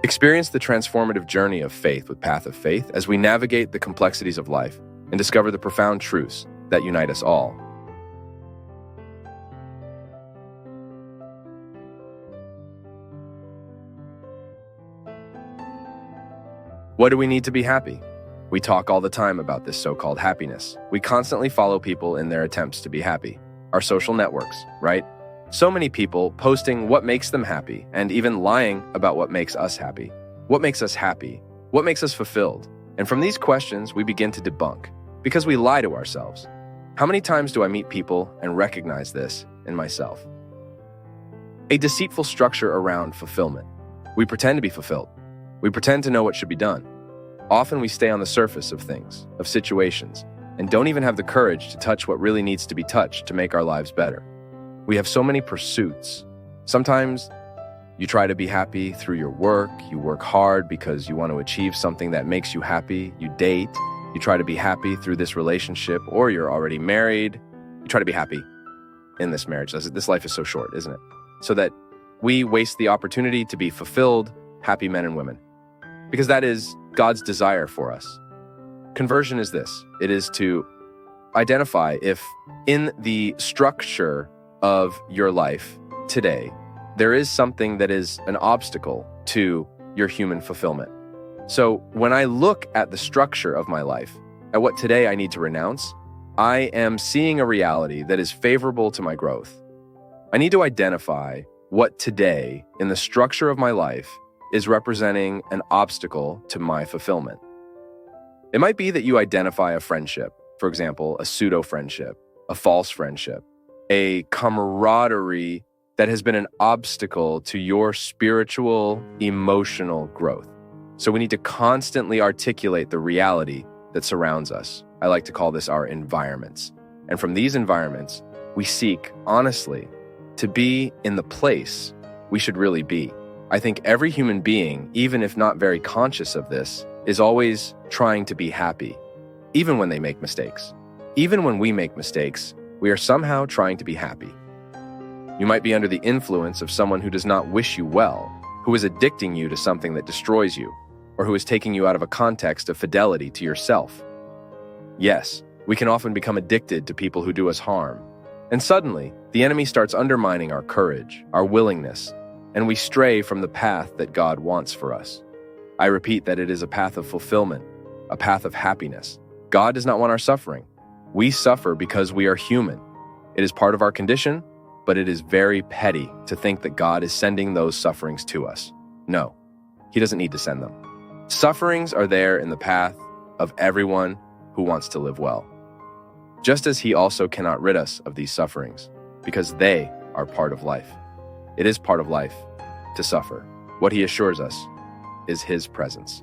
Experience the transformative journey of faith with Path of Faith as we navigate the complexities of life and discover the profound truths that unite us all. What do we need to be happy? We talk all the time about this so-called happiness. We constantly follow people in their attempts to be happy. Our social networks, right? So many people posting what makes them happy and even lying about what makes us happy. What makes us happy? What makes us fulfilled? And from these questions, we begin to debunk because we lie to ourselves. How many times do I meet people and recognize this in myself? A deceitful structure around fulfillment. We pretend to be fulfilled. We pretend to know what should be done. Often we stay on the surface of things, of situations, and don't even have the courage to touch what really needs to be touched to make our lives better. We have so many pursuits. Sometimes you try to be happy through your work. You work hard because you want to achieve something that makes you happy. You date. You try to be happy through this relationship, or you're already married. You try to be happy in this marriage. This life is so short, isn't it? So that we waste the opportunity to be fulfilled, happy men and women. Because that is God's desire for us. Conversion is this. It is to identify if in the structure of your life today, there is something that is an obstacle to your human fulfillment. So when I look at the structure of my life, at what today I need to renounce, I am seeing a reality that is favorable to my growth. I need to identify what today in the structure of my life is representing an obstacle to my fulfillment. It might be that you identify a friendship, for example, a pseudo-friendship, a false friendship, a camaraderie that has been an obstacle to your spiritual, emotional growth. So we need to constantly articulate the reality that surrounds us. I like to call this our environments. And from these environments, we seek, honestly, to be in the place we should really be. I think every human being, even if not very conscious of this, is always trying to be happy, even when they make mistakes. Even when we make mistakes, we are somehow trying to be happy. You might be under the influence of someone who does not wish you well, who is addicting you to something that destroys you, or who is taking you out of a context of fidelity to yourself. Yes, we can often become addicted to people who do us harm. And suddenly, the enemy starts undermining our courage, our willingness, and we stray from the path that God wants for us. I repeat that it is a path of fulfillment, a path of happiness. God does not want our suffering. We suffer because we are human. It is part of our condition, but it is very petty to think that God is sending those sufferings to us. No, He doesn't need to send them. Sufferings are there in the path of everyone who wants to live well. Just as He also cannot rid us of these sufferings, because they are part of life. It is part of life to suffer. What He assures us is His presence.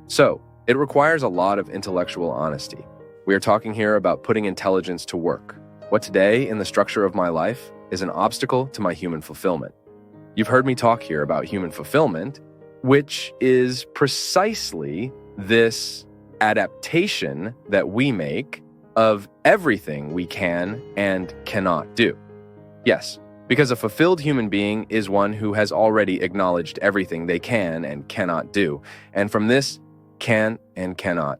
So, it requires a lot of intellectual honesty. We are talking here about putting intelligence to work. What today, in the structure of my life, is an obstacle to my human fulfillment. You've heard me talk here about human fulfillment, which is precisely this adaptation that we make of everything we can and cannot do. Yes, because a fulfilled human being is one who has already acknowledged everything they can and cannot do. And from this can and cannot,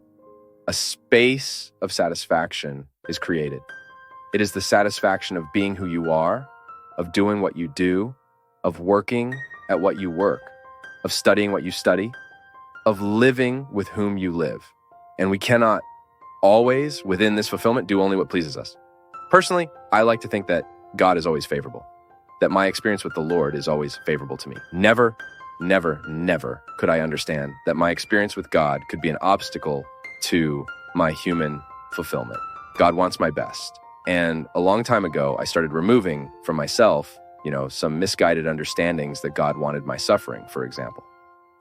a space of satisfaction is created. It is the satisfaction of being who you are, of doing what you do, of working at what you work, of studying what you study, of living with whom you live. And we cannot always, within this fulfillment, do only what pleases us. Personally, I like to think that God is always favorable, that my experience with the Lord is always favorable to me. Never, never, never could I understand that my experience with God could be an obstacle to my human fulfillment. God wants my best. And a long time ago, I started removing from myself, some misguided understandings that God wanted my suffering, for example.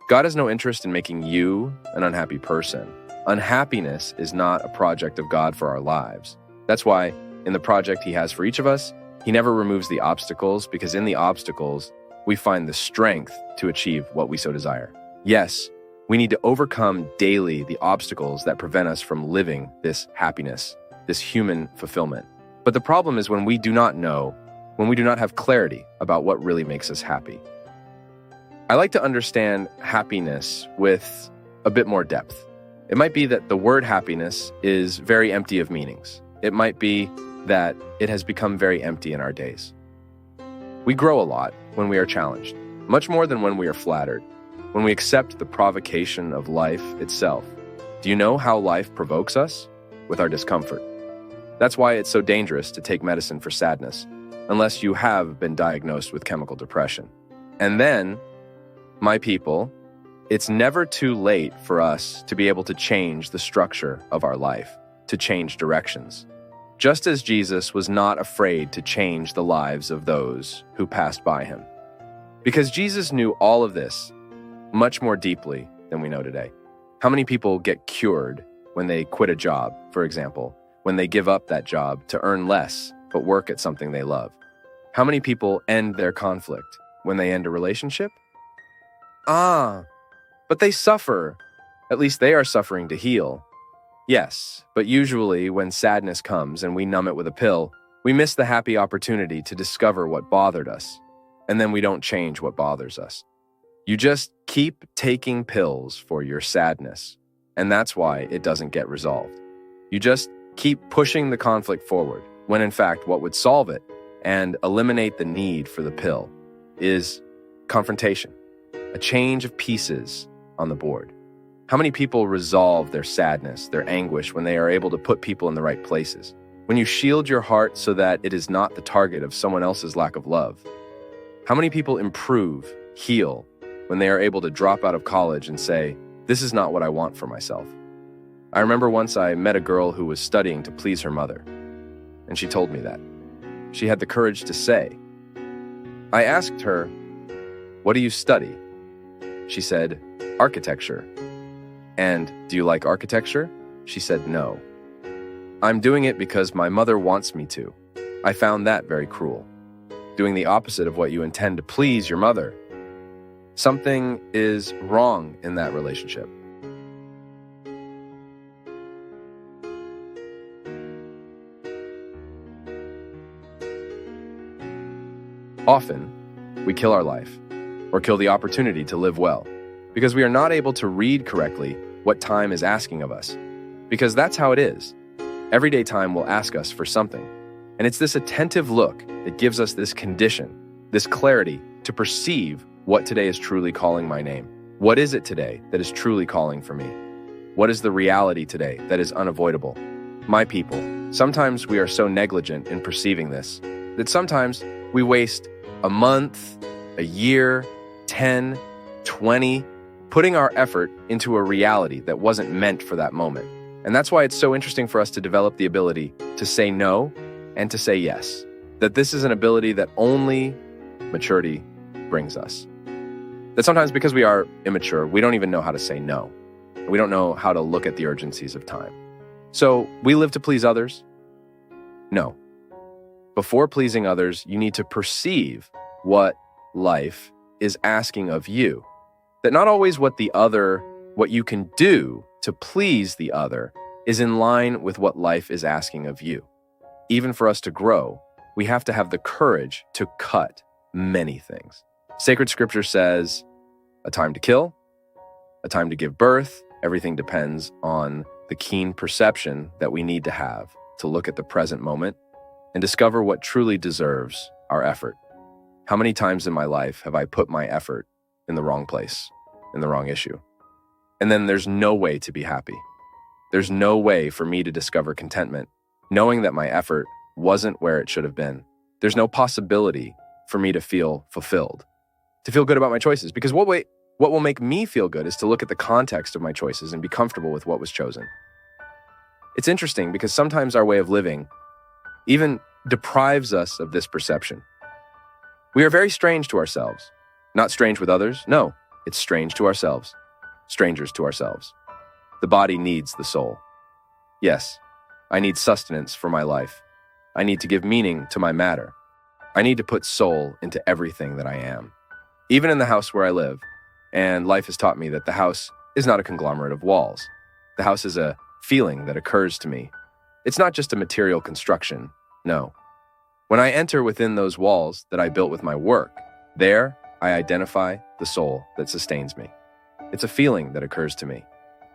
God has no interest in making you an unhappy person. Unhappiness is not a project of God for our lives. That's why in the project He has for each of us, He never removes the obstacles, because in the obstacles, we find the strength to achieve what we so desire. Yes, we need to overcome daily the obstacles that prevent us from living this happiness, this human fulfillment. But the problem is when we do not know, when we do not have clarity about what really makes us happy. I like to understand happiness with a bit more depth. It might be that the word happiness is very empty of meanings. It might be that it has become very empty in our days. We grow a lot when we are challenged, much more than when we are flattered, when we accept the provocation of life itself. Do you know how life provokes us? With our discomfort. That's why it's so dangerous to take medicine for sadness, unless you have been diagnosed with chemical depression. And then, my people, it's never too late for us to be able to change the structure of our life, to change directions. Just as Jesus was not afraid to change the lives of those who passed by him. Because Jesus knew all of this much more deeply than we know today. How many people get cured when they quit a job, for example, when they give up that job to earn less but work at something they love? How many people end their conflict when they end a relationship? But they suffer. At least they are suffering to heal. Yes, but usually when sadness comes and we numb it with a pill, we miss the happy opportunity to discover what bothered us, and then we don't change what bothers us. You just keep taking pills for your sadness, and that's why it doesn't get resolved. You just keep pushing the conflict forward, when in fact what would solve it and eliminate the need for the pill is confrontation, a change of pieces on the board. How many people resolve their sadness, their anguish, when they are able to put people in the right places? When you shield your heart so that it is not the target of someone else's lack of love? How many people improve, heal, when they are able to drop out of college and say, this is not what I want for myself? I remember once I met a girl who was studying to please her mother, and she told me that. She had the courage to say. I asked her, what do you study? She said, architecture. And do you like architecture? She said, no. I'm doing it because my mother wants me to. I found that very cruel. Doing the opposite of what you intend to please your mother. Something is wrong in that relationship. Often, we kill our life, or kill the opportunity to live well, because we are not able to read correctly what time is asking of us. Because that's how it is. Everyday time will ask us for something. And it's this attentive look that gives us this condition, this clarity to perceive what today is truly calling my name. What is it today that is truly calling for me? What is the reality today that is unavoidable? My people, sometimes we are so negligent in perceiving this that sometimes we waste a month, a year, 10, 20, putting our effort into a reality that wasn't meant for that moment. And that's why it's so interesting for us to develop the ability to say no and to say yes. That this is an ability that only maturity brings us. That sometimes because we are immature, we don't even know how to say no. We don't know how to look at the urgencies of time. So we live to please others? No. Before pleasing others, you need to perceive what life is asking of you. That not always what you can do to please the other is in line with what life is asking of you. Even for us to grow, we have to have the courage to cut many things. Sacred scripture says, a time to kill, a time to give birth. Everything depends on the keen perception that we need to have to look at the present moment and discover what truly deserves our effort. How many times in my life have I put my effort in the wrong place, in the wrong issue? And then there's no way to be happy. There's no way for me to discover contentment, knowing that my effort wasn't where it should have been. There's no possibility for me to feel fulfilled, to feel good about my choices. Because what will make me feel good is to look at the context of my choices and be comfortable with what was chosen. It's interesting because sometimes our way of living even deprives us of this perception. We are very strange to ourselves. Not strange with others, no, it's strange to ourselves. Strangers to ourselves. The body needs the soul. Yes, I need sustenance for my life. I need to give meaning to my matter. I need to put soul into everything that I am. Even in the house where I live, and life has taught me that the house is not a conglomerate of walls. The house is a feeling that occurs to me. It's not just a material construction, no. When I enter within those walls that I built with my work, there I identify the soul that sustains me. It's a feeling that occurs to me.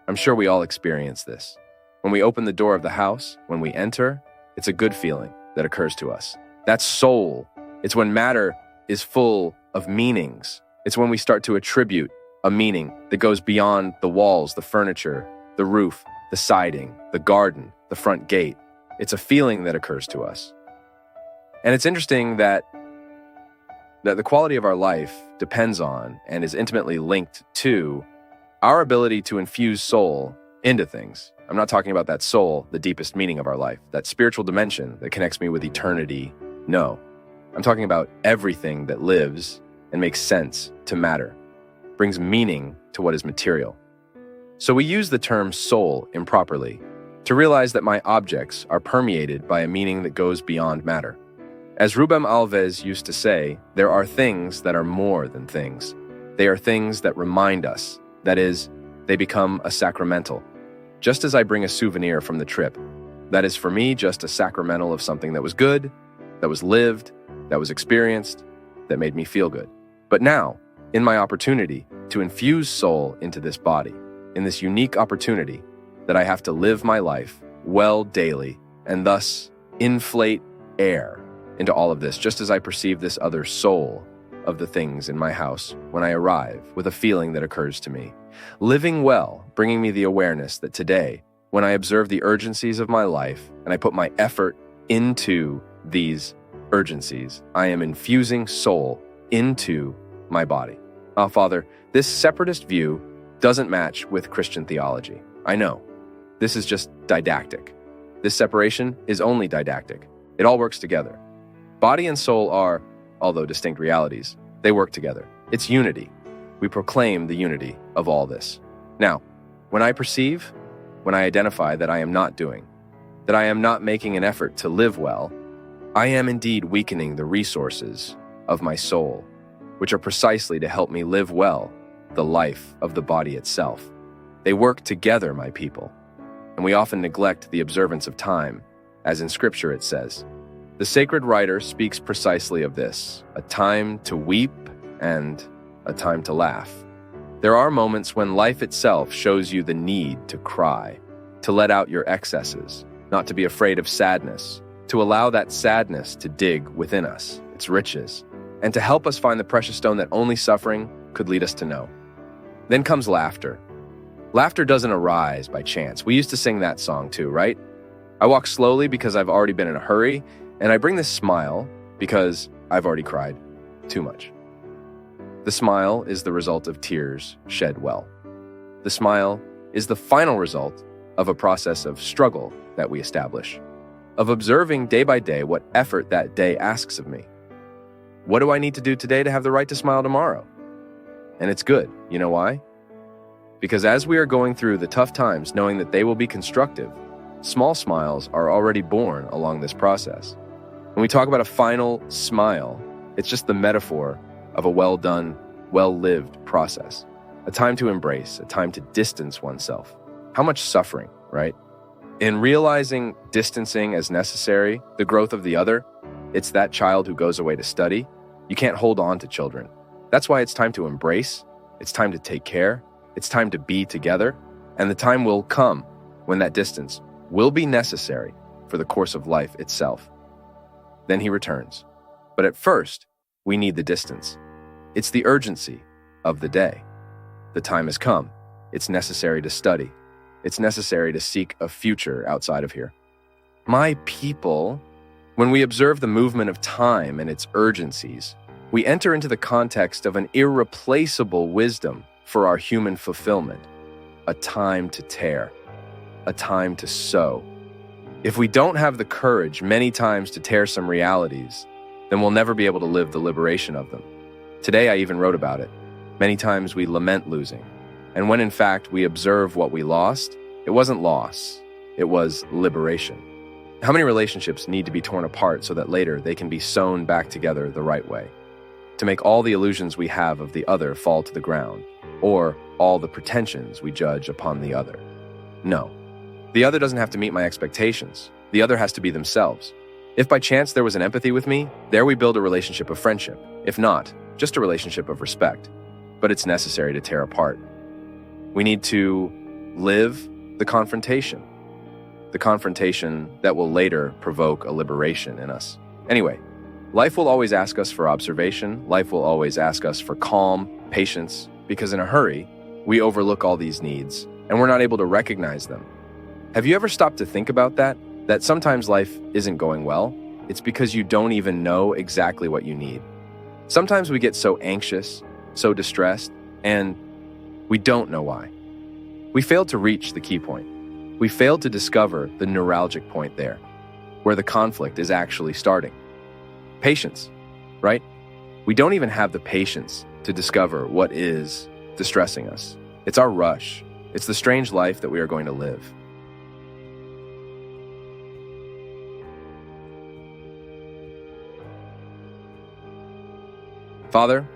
I'm sure we all experience this. When we open the door of the house, when we enter, it's a good feeling that occurs to us. That's soul. It's when matter is full of meanings. It's when we start to attribute a meaning that goes beyond the walls, the furniture, the roof, the siding, the garden, the front gate. It's a feeling that occurs to us. And it's interesting that the quality of our life depends on and is intimately linked to our ability to infuse soul into things. I'm not talking about that soul, the deepest meaning of our life, that spiritual dimension that connects me with eternity. No, I'm talking about everything that lives and makes sense to matter, brings meaning to what is material. So we use the term soul improperly to realize that my objects are permeated by a meaning that goes beyond matter. As Rubem Alves used to say, there are things that are more than things. They are things that remind us. That is, they become a sacramental. Just as I bring a souvenir from the trip, that is for me just a sacramental of something that was good, that was lived, that was experienced, that made me feel good. But now, in my opportunity to infuse soul into this body, in this unique opportunity that I have to live my life well daily and thus inflate air into all of this, just as I perceive this other soul of the things in my house when I arrive with a feeling that occurs to me. Living well, bringing me the awareness that today, when I observe the urgencies of my life and I put my effort into these urgencies, I am infusing soul into my body. Father, this separatist view doesn't match with Christian theology. I know. This is just didactic. This separation is only didactic. It all works together. Body and soul are, although distinct realities, they work together. It's unity. We proclaim the unity of all this. Now, when I perceive, when I identify that I am not doing, that I am not making an effort to live well, I am indeed weakening the resources of my soul, which are precisely to help me live well the life of the body itself. They work together, my people, and we often neglect the observance of time, as in Scripture it says. The sacred writer speaks precisely of this, a time to weep and a time to laugh. There are moments when life itself shows you the need to cry, to let out your excesses, not to be afraid of sadness, to allow that sadness to dig within us, its riches, and to help us find the precious stone that only suffering could lead us to know. Then comes laughter. Laughter doesn't arise by chance. We used to sing that song too, right? I walk slowly because I've already been in a hurry, and I bring this smile because I've already cried too much. The smile is the result of tears shed well. The smile is the final result of a process of struggle that we establish, of observing day by day what effort that day asks of me. What do I need to do today to have the right to smile tomorrow? And it's good. You know why? Because as we are going through the tough times, knowing that they will be constructive, small smiles are already born along this process. When we talk about a final smile, it's just the metaphor of a well-done, well-lived process. A time to embrace, a time to distance oneself. How much suffering, right? In realizing distancing as necessary, the growth of the other, it's that child who goes away to study. You can't hold on to children. That's why it's time to embrace, it's time to take care, it's time to be together, and the time will come when that distance will be necessary for the course of life itself. Then he returns. But at first, we need the distance. It's the urgency of the day. The time has come. It's necessary to study. It's necessary to seek a future outside of here. My people, when we observe the movement of time and its urgencies, we enter into the context of an irreplaceable wisdom for our human fulfillment, a time to tear, a time to sow. If we don't have the courage many times to tear some realities, then we'll never be able to live the liberation of them. Today I even wrote about it. Many times we lament losing, and when in fact we observe what we lost, it wasn't loss, it was liberation. How many relationships need to be torn apart so that later they can be sewn back together the right way? To make all the illusions we have of the other fall to the ground, or all the pretensions we judge upon the other. No. The other doesn't have to meet my expectations. The other has to be themselves. If by chance there was an empathy with me, there we build a relationship of friendship. If not, just a relationship of respect, but it's necessary to tear apart. We need to live the confrontation that will later provoke a liberation in us. Anyway, life will always ask us for observation. Life will always ask us for calm, patience, because in a hurry, we overlook all these needs and we're not able to recognize them. Have you ever stopped to think about that? That sometimes life isn't going well? It's because you don't even know exactly what you need. Sometimes we get so anxious, so distressed, and we don't know why. We failed to reach the key point. We failed to discover the neuralgic point there, where the conflict is actually starting. Patience, right? We don't even have the patience to discover what is distressing us. It's our rush. It's the strange life that we are going to live. Father,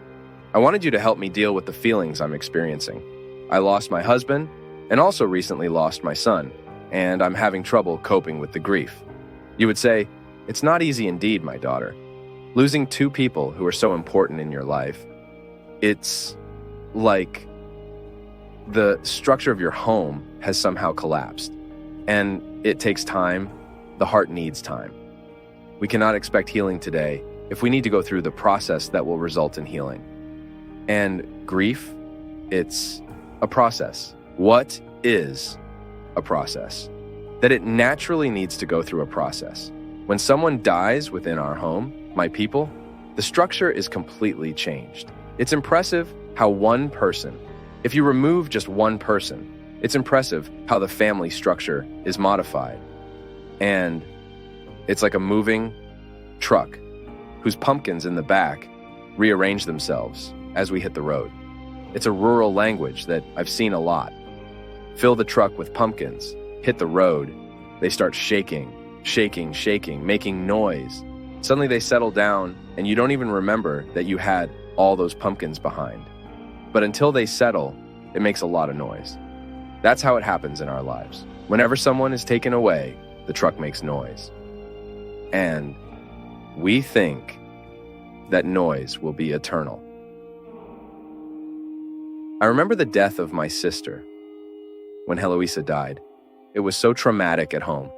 I wanted you to help me deal with the feelings I'm experiencing. I lost my husband and also recently lost my son, and I'm having trouble coping with the grief. You would say, it's not easy indeed, my daughter. Losing two people who are so important in your life, it's like the structure of your home has somehow collapsed, and it takes time. The heart needs time. We cannot expect healing today if we need to go through the process that will result in healing. And grief, it's a process. What is a process? That it naturally needs to go through a process. When someone dies within our home, my people, the structure is completely changed. It's impressive how one person, if you remove just one person, it's impressive how the family structure is modified. And it's like a moving truck whose pumpkins in the back rearrange themselves as we hit the road. It's a rural language that I've seen a lot. Fill the truck with pumpkins, hit the road, they start shaking, making noise. Suddenly they settle down and you don't even remember that you had all those pumpkins behind. But until they settle, it makes a lot of noise. That's how it happens in our lives. Whenever someone is taken away, the truck makes noise. And we think that noise will be eternal. I remember the death of my sister when Heloisa died. It was so traumatic at home.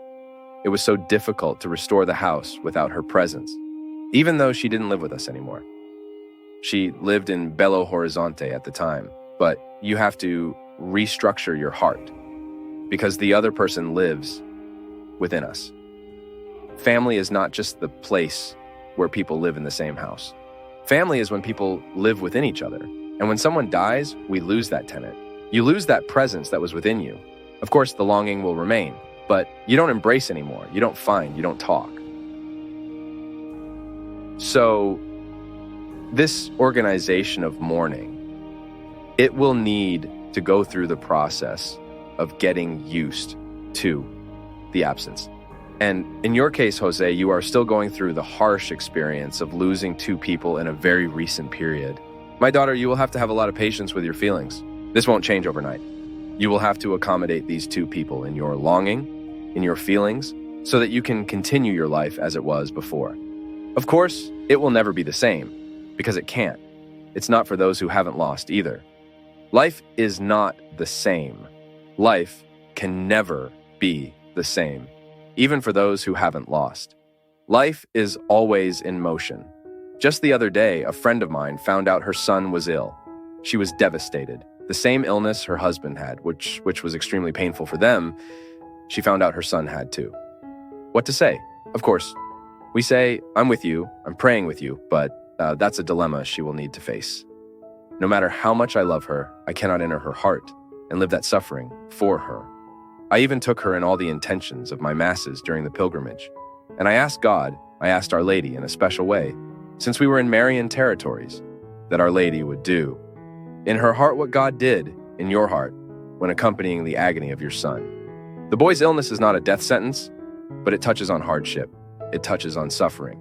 It was so difficult to restore the house without her presence, even though she didn't live with us anymore. She lived in Belo Horizonte at the time, but you have to restructure your heart because the other person lives within us. Family is not just the place where people live in the same house. Family is when people live within each other. And when someone dies, we lose that tenant. You lose that presence that was within you. Of course, the longing will remain, but you don't embrace anymore. You don't find, you don't talk. So this organization of mourning, it will need to go through the process of getting used to the absence. And in your case, Jose, you are still going through the harsh experience of losing two people in a very recent period. My daughter, you will have to have a lot of patience with your feelings. This won't change overnight. You will have to accommodate these two people in your longing, in your feelings, so that you can continue your life as it was before. Of course, it will never be the same, because it can't. It's not for those who haven't lost either. Life is not the same. Life can never be the same, even for those who haven't lost. Life is always in motion. Just the other day, a friend of mine found out her son was ill. She was devastated. The same illness her husband had, which was extremely painful for them, she found out her son had too. What to say? Of course, we say, I'm with you, I'm praying with you, but that's a dilemma she will need to face. No matter how much I love her, I cannot enter her heart and live that suffering for her. I even took her in all the intentions of my masses during the pilgrimage. And I asked God, I asked Our Lady in a special way, since we were in Marian territories, that Our Lady would do in her heart what God did in your heart when accompanying the agony of your son. The boy's illness is not a death sentence, but it touches on hardship. It touches on suffering.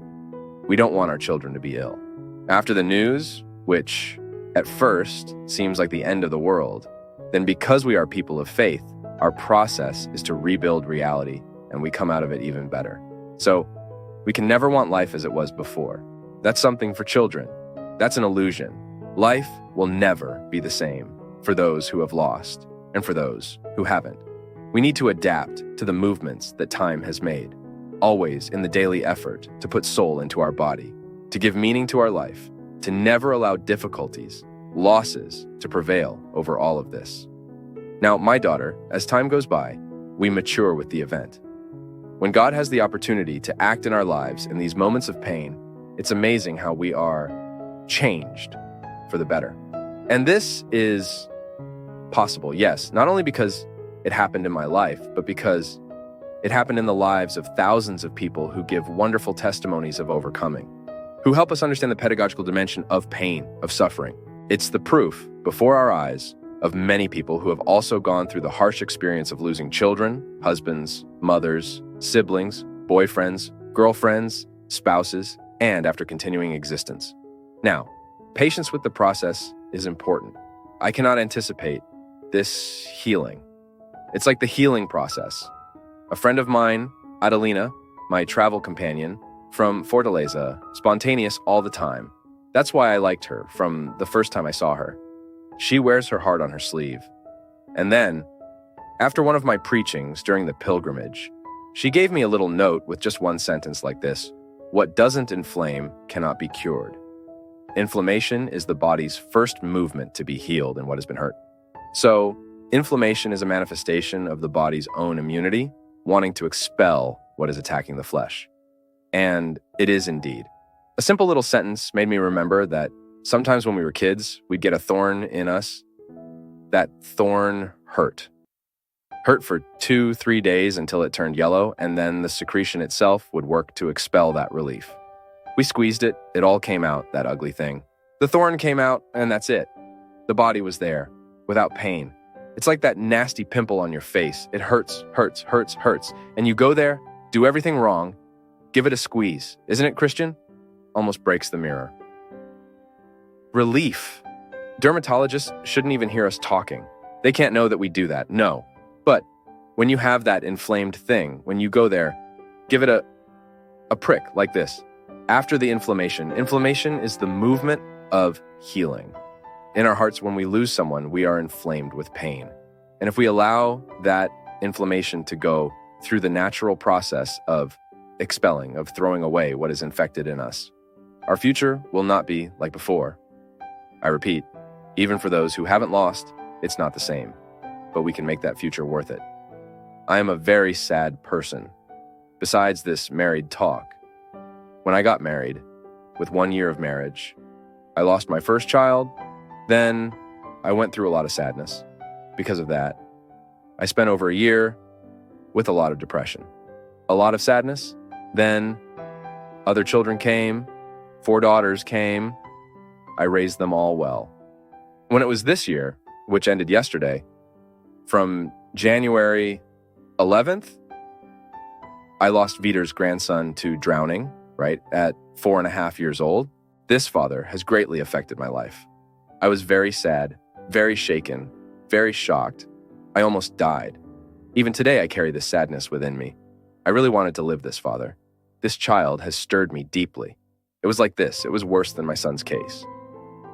We don't want our children to be ill. After the news, which at first seems like the end of the world, then because we are people of faith, our process is to rebuild reality, and we come out of it even better. So we can never want life as it was before. That's something for children. That's an illusion. Life will never be the same for those who have lost and for those who haven't. We need to adapt to the movements that time has made, always in the daily effort to put soul into our body, to give meaning to our life, to never allow difficulties, losses to prevail over all of this. Now, my daughter, as time goes by, we mature with the event. When God has the opportunity to act in our lives in these moments of pain, it's amazing how we are changed for the better. And this is possible, yes, not only because it happened in my life, but because it happened in the lives of thousands of people who give wonderful testimonies of overcoming, who help us understand the pedagogical dimension of pain, of suffering. It's the proof before our eyes of many people who have also gone through the harsh experience of losing children, husbands, mothers, siblings, boyfriends, girlfriends, spouses, and after continuing existence. Now, patience with the process is important. I cannot anticipate this healing. It's like the healing process. A friend of mine, Adelina, my travel companion from Fortaleza, spontaneous all the time. That's why I liked her from the first time I saw her. She wears her heart on her sleeve. And then, after one of my preachings during the pilgrimage, she gave me a little note with just one sentence like this: "What doesn't inflame cannot be cured." Inflammation is the body's first movement to be healed in what has been hurt. So, inflammation is a manifestation of the body's own immunity, wanting to expel what is attacking the flesh. And it is indeed. A simple little sentence made me remember that sometimes when we were kids, we'd get a thorn in us. That thorn hurt. Hurt for 2-3 days until it turned yellow, and then the secretion itself would work to expel that relief. We squeezed it, it all came out, that ugly thing. The thorn came out, and that's it. The body was there, without pain. It's like that nasty pimple on your face. It hurts, hurts, hurts, hurts. And you go there, do everything wrong, give it a squeeze. Isn't it, Christian? Almost breaks the mirror. Relief. Dermatologists shouldn't even hear us talking. They can't know that we do that, no. But when you have that inflamed thing, when you go there, give it a prick like this. After the inflammation is the movement of healing. In our hearts, when we lose someone, we are inflamed with pain. And if we allow that inflammation to go through the natural process of expelling, of throwing away what is infected in us, our future will not be like before. I repeat, even for those who haven't lost, it's not the same, but we can make that future worth it. I am a very sad person. Besides this married talk, when I got married, with 1 year of marriage, I lost my first child. Then I went through a lot of sadness. Because of that, I spent over a year with a lot of depression, a lot of sadness. Then other children came, 4 daughters came. I raised them all well. When it was this year, which ended yesterday, from January 11th, I lost Vita's grandson to drowning, right, at 4.5 years old. This father has greatly affected my life. I was very sad, very shaken, very shocked. I almost died. Even today, I carry this sadness within me. I really wanted to live this, Father. This child has stirred me deeply. It was like this. It was worse than my son's case.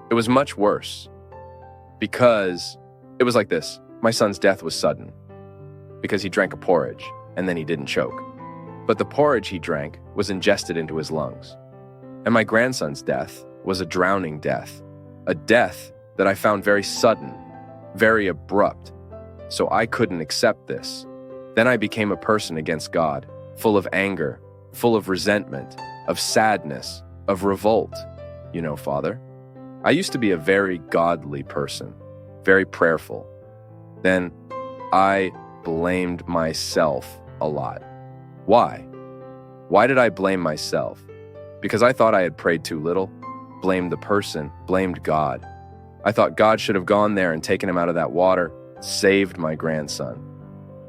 It was much worse because it was like this. My son's death was sudden because he drank a porridge and then he didn't choke. But the porridge he drank was ingested into his lungs. And my grandson's death was a drowning death, a death that I found very sudden, very abrupt. So I couldn't accept this. Then I became a person against God, full of anger, full of resentment, of sadness, of revolt. You know, Father, I used to be a very godly person, very prayerful. Then I blamed myself a lot. Why? Why did I blame myself? Because I thought I had prayed too little, blamed the person, blamed God. I thought God should have gone there and taken him out of that water, saved my grandson.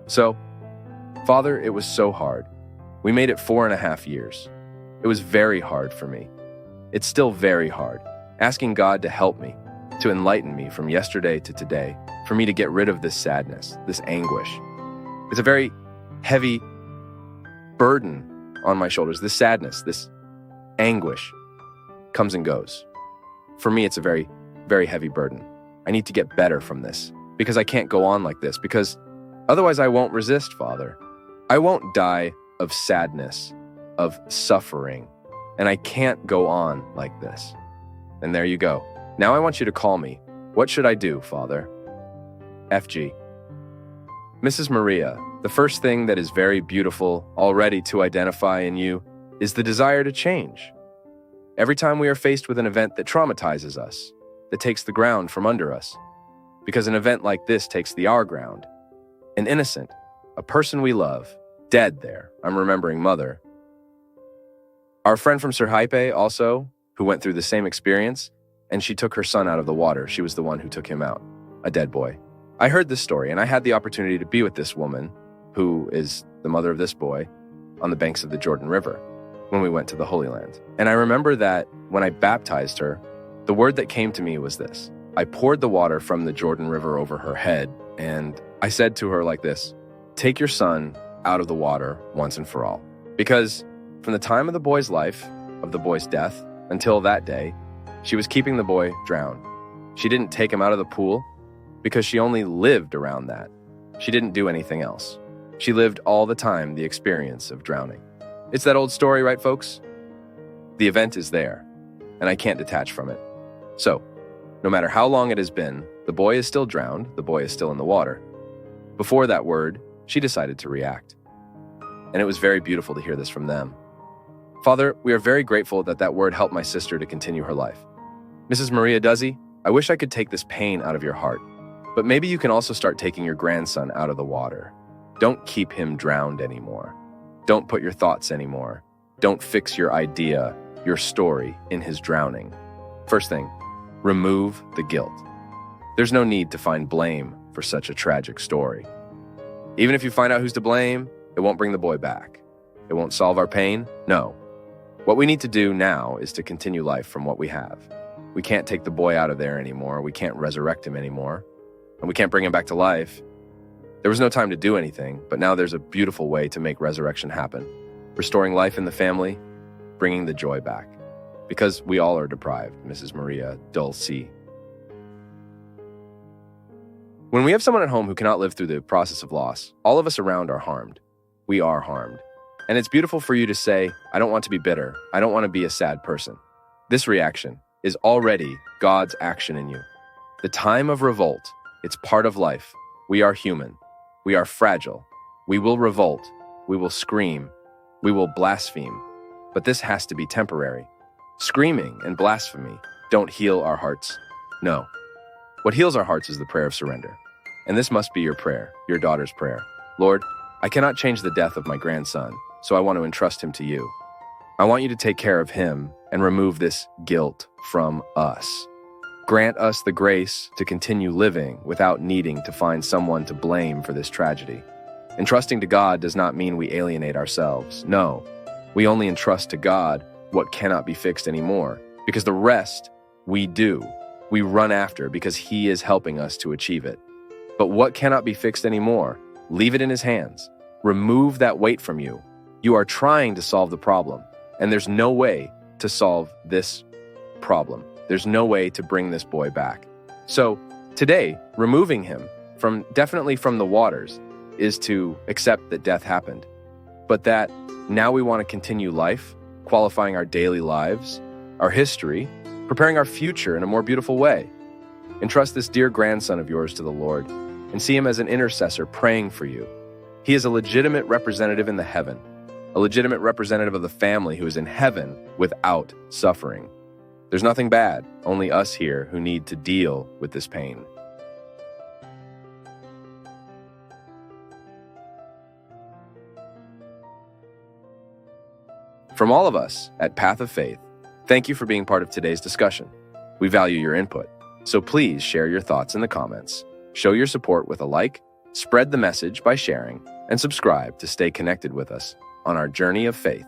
So, Father, it was so hard. We made it 4.5 years. It was very hard for me. It's still very hard. Asking God to help me, to enlighten me from yesterday to today, for me to get rid of this sadness, this anguish. It's a very heavy burden on my shoulders. This sadness, this anguish comes and goes. For me, it's a very, very heavy burden. I need to get better from this because I can't go on like this, because otherwise I won't resist, Father. I won't die of sadness, of suffering, and I can't go on like this. And there you go. Now I want you to call me. What should I do, Father? FG. Mrs. Maria, the first thing that is very beautiful already to identify in you is the desire to change. Every time we are faced with an event that traumatizes us, that takes the ground from under us, because an event like this takes our ground, an innocent, a person we love, dead there. I'm remembering Mother. Our friend from Sergipe also, who went through the same experience, and she took her son out of the water. She was the one who took him out, a dead boy. I heard this story, and I had the opportunity to be with this woman, who is the mother of this boy, on the banks of the Jordan River when we went to the Holy Land. And I remember that when I baptized her, the word that came to me was this. I poured the water from the Jordan River over her head, and I said to her like this, take your son out of the water once and for all. Because from the time of the boy's life, of the boy's death, until that day, she was keeping the boy drowned. She didn't take him out of the pool because she only lived around that. She didn't do anything else. She lived all the time the experience of drowning. It's that old story, right, folks? The event is there, and I can't detach from it. So, no matter how long it has been, the boy is still drowned, the boy is still in the water. Before that word, she decided to react. And it was very beautiful to hear this from them. Father, we are very grateful that that word helped my sister to continue her life. Mrs. Maria Duzzy, I wish I could take this pain out of your heart, but maybe you can also start taking your grandson out of the water. Don't keep him drowned anymore. Don't put your thoughts anymore. Don't fix your idea, your story in his drowning. First thing, remove the guilt. There's no need to find blame for such a tragic story. Even if you find out who's to blame, it won't bring the boy back. It won't solve our pain, no. What we need to do now is to continue life from what we have. We can't take the boy out of there anymore. We can't resurrect him anymore. And we can't bring him back to life. There was no time to do anything, but now there's a beautiful way to make resurrection happen. Restoring life in the family, bringing the joy back. Because we all are deprived, Mrs. Maria Dulce. When we have someone at home who cannot live through the process of loss, all of us around are harmed. We are harmed. And it's beautiful for you to say, I don't want to be bitter. I don't want to be a sad person. This reaction is already God's action in you. The time of revolt, it's part of life. We are human. We are fragile. We will revolt. We will scream. We will blaspheme. But this has to be temporary. Screaming and blasphemy don't heal our hearts. No. What heals our hearts is the prayer of surrender. And this must be your prayer, your daughter's prayer. Lord, I cannot change the death of my grandson, so I want to entrust him to you. I want you to take care of him and remove this guilt from us. Grant us the grace to continue living without needing to find someone to blame for this tragedy. Entrusting to God does not mean we alienate ourselves. No, we only entrust to God what cannot be fixed anymore, because the rest we do, we run after because He is helping us to achieve it. But what cannot be fixed anymore, leave it in His hands. Remove that weight from you. You are trying to solve the problem, and there's no way to solve this problem. There's no way to bring this boy back. So today, removing him definitely from the waters is to accept that death happened, but that now we want to continue life, qualifying our daily lives, our history, preparing our future in a more beautiful way. Entrust this dear grandson of yours to the Lord and see him as an intercessor praying for you. He is a legitimate representative in the heaven, a legitimate representative of the family who is in heaven without suffering. There's nothing bad, only us here who need to deal with this pain. From all of us at Path of Faith, thank you for being part of today's discussion. We value your input, so please share your thoughts in the comments, show your support with a like, spread the message by sharing, and subscribe to stay connected with us on our journey of faith.